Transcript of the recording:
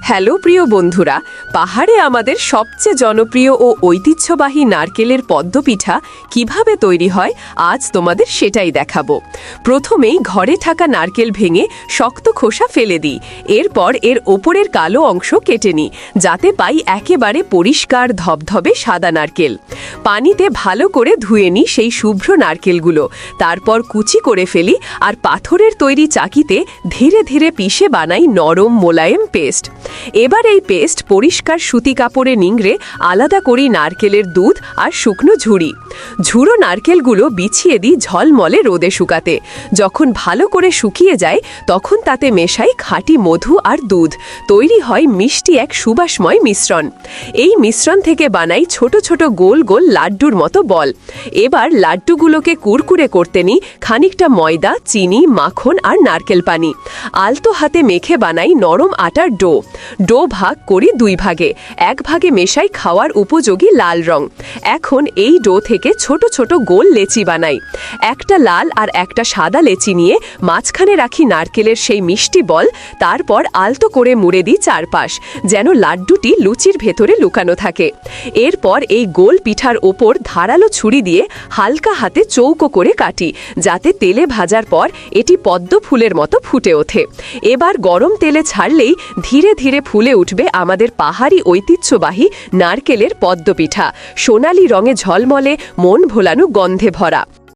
Hello প্রিয় বন্ধুরা, পাহাড়ে আমাদের সবচেয়ে জনপ্রিয় ও ঐতিহ্যবাহী নারকেলের পদ্মপিঠা কিভাবে তৈরি হয় আজ তোমাদের সেটাই দেখাবো। প্রথমেই ঘরে থাকা নারকেল ভেঙে শক্ত খোসা ফেলে দিই। এরপর এর ওপরের কালো অংশ কেটে নিই, যাতে পাই একেবারে পরিষ্কার ধবধবে সাদা নারকেল। পানিতে ভালো করে ধুয়ে নিই সেই শুভ্র নারকেলগুলো, তারপর কুচি করে ফেলি আর পাথরের তৈরি চাকিতে ধীরে ধীরে পিষে বানাই নরম মোলায়েম পেস্ট। এবার এই পেস্ট পরিষ্কার সুতি কাপড়ে নিংড়ে আলাদা করি নারকেলের দুধ আর শুকনো ঝুড়ো নারকেলগুলো বিছিয়ে দিই ঝলমলে রোদে শুকাতে। যখন ভালো করে শুকিয়ে যায় তখন তাতে মেশাই খাঁটি মধু আর দুধ। তৈরি হয় মিষ্টি এক সুবাসময় মিশ্রণ। এই মিশ্রণ থেকে বানাই ছোট ছোট গোল গোল লাড্ডুর মতো বল। এবার লাড্ডুগুলোকে কুরকুরে করতে নিই খানিকটা ময়দা, চিনি, মাখন আর নারকেল পানি। আলতো হাতে মেখে বানাই নরম আটার ডো ভাগ করি দুই ভাগে। এক ভাগে মেশাই খাওয়ার উপযোগী লাল রং। এখন এই ডো থেকে ছোট ছোট গোল লেচি বানাই। একটা লাল আর একটা সাদা লেচি নিয়ে মাঝখানে রাখি নারকেলের সেই মিষ্টি বল। তারপর আলতো করে মুড়ে দিই চারপাশ, যেন লাড্ডুটি লুচির ভেতরে লুকানো থাকে। এরপর এই গোল পিঠার ওপর ধারালো ছুরি দিয়ে হালকা হাতে চৌকো করে কাটি, যাতে তেলে ভাজার পর এটি পদ্ম ফুলের মতো ফুটে ওঠে। এবার গরম তেলে ছাড়লেই ধীরে ধীরে ফুলে উঠবে আমাদের পাহাড়ি ঐতিহ্যবাহী নারকেলের পদ্মপিঠা, সোনালি রঙে ঝলমলে, মন ভোলানো গন্ধে ভরা।